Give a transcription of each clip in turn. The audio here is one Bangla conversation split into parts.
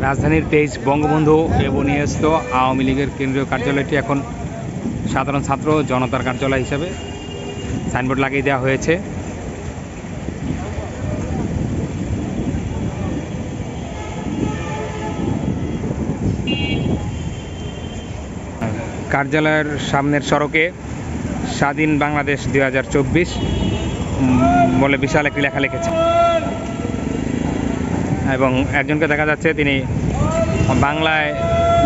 রাজধানীর 23 বঙ্গবন্ধু এবনিয়স্ত আওয়ামী লীগের কেন্দ্রীয় কার্যালয়টি এখন সাধারণ ছাত্র জনতার কার্যালয় হিসেবে সাইনবোর্ড লাগিয়ে দেওয়া হয়েছে। কার্যালয়ের সামনের সড়কে স্বাধীন বাংলাদেশ 2024 বলে বিশাল একটি লেখা লিখেছে এবং একজনকে দেখা যাচ্ছে তিনি বাংলায়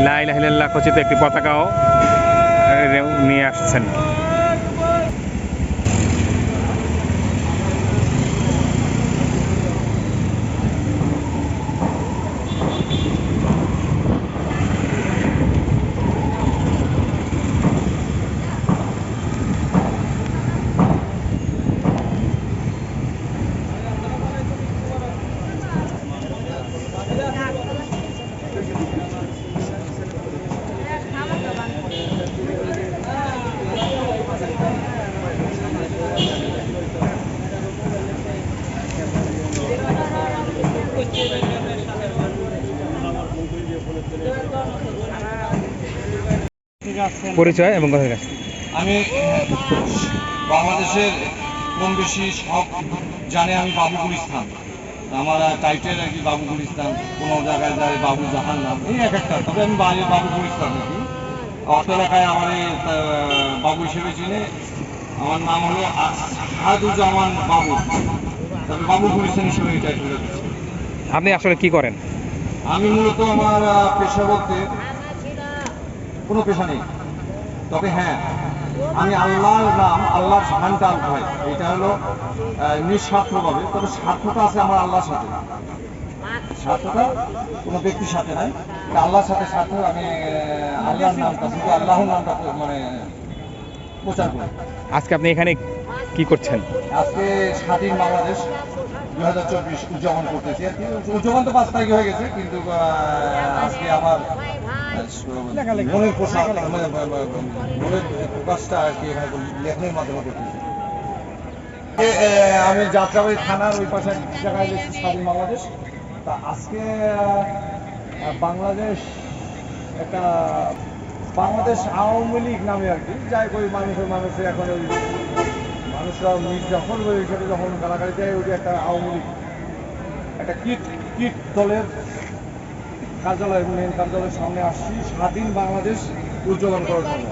লা ইলাহা ইল্লাল্লাহ খচিত একটি পতাকাও নিয়ে আসছেন। পরিচয় এবং কথা কাছে আমি বাংলাদেশের কম বেশি সব জানে। আমি বাবু গুলিস্তান, আমার টাইটেল আর কি বাবু গুলিস্তান, কোনো জায়গায় যায় বাবু জাহান নাম, এই এক একটা। তবে আমি বাবু গুলিস্তান নাকি অর্থ এলাকায় আমার বাবু হিসেবে চিনে। আমার নাম হলো আহাদুজ্জামান বাবু, তবে বাবু গুলিস্তান হিসেবে এই টাইটেলটা দিচ্ছি। আপনি আসলে কি করেন? আমি মূলত আমার পেশা বলতে কোনো পেশা নেই, তবে হ্যাঁ আমি আল্লাহর নাম, আল্লাহর শানটা আনতে হয়। এটা হলো নিঃস্বার্থভাবে, তবে স্বার্থটা আছে আমার আল্লাহর সাথে। স্বার্থটা কোনো ব্যক্তির সাথে নাই, আল্লাহর সাথে স্বার্থ। আমি আল্লাহর নামটা, শুধু আল্লাহর নামটা মানে প্রচার করি। আজকে আপনি এখানে কি করছেন? আজকে স্বাধীন বাংলাদেশ 2024 উদযাপন করতেছি আর কি। উদযাপন তো 5 তারিখে হয়ে গেছে, কিন্তু আজকে আমার মনের প্রকাশটা আর কি লেখনের মাধ্যমে করতেছি। আমি যাত্রাবাড়ি থানার ওই পাশে জায়গায় গেছি স্বাধীন বাংলাদেশ। তা আজকে বাংলাদেশ একটা বাংলাদেশ আওয়ামী লীগ নামে আর কি যাই করি মানুষের এখন ওই মানুষরা যখন ওই হিসেবে যখন গালাগালি দেয়, ওই একটা আওয়ামী লীগ একটা কিট দলের কার্যালয়, মেন কার্যালয়ের সামনে আসছি স্বাধীন বাংলাদেশ উদযাপন করার জন্য।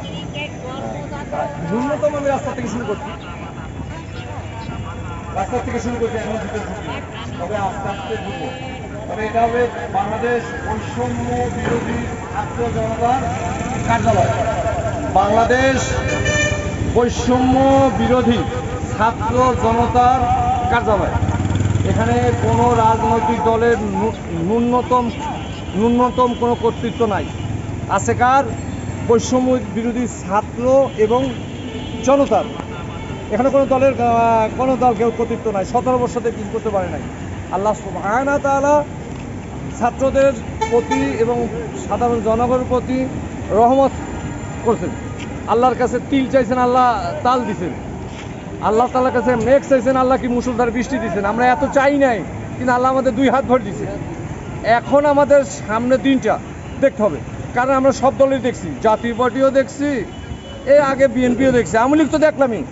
ন্যূনতম আমি রাস্তা থেকে শুরু করছি, এখন ভিতরে ঢুকি, তবে আস্তে আস্তে ঢুকবো। তবে এটা হবে বাংলাদেশ বৈষম্য বিরোধী ছাত্র জনতার কার্যালয়। বাংলাদেশ বৈষম্য বিরোধী ছাত্র জনতার কার্যালয়। এখানে কোনো রাজনৈতিক দলের ন্যূনতম কোনো কর্তৃত্ব নাই। আছে কার? বৈষম্য বিরোধী ছাত্র এবং জনতার। এখানে কোনো দল কেউ কর্তৃত্ব নাই। 17 বছর থেকে কিছু করতে পারে নাই। আল্লাহ সুবহানাহু ওয়া তাআলা ছাত্রদের প্রতি এবং সাধারণ জনগণের প্রতি রহমত করছেন। আল্লাহর কাছে তিল চাইছেন, আল্লাহ তাল দিছেন। আল্লাহ তাআলার কাছে মেঘ চাইছেন, আল্লাহ কি মুষলধারে বৃষ্টি দিচ্ছেন। আমরা এত চাই নাই, কিন্তু আল্লাহ আমাদের 2 হাত ভর দিছে। এখন আমাদের সামনে দিনটা দেখতে হবে, কারণ আমরা সব দলই দেখছি, জাতীয় পার্টিও দেখছি, এর আগে বিএনপিও দেখছি, আওয়ামী লীগ তো দেখলামই।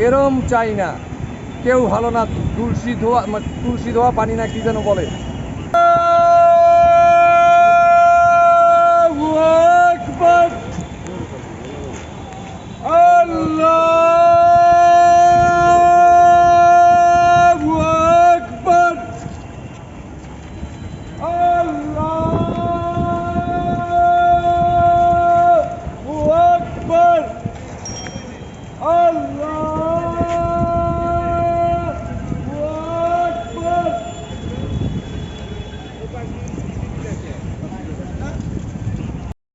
এরম চাই না, কেউ ভালো না, তুলসী ধোয়া পানি না কি যেন বলে,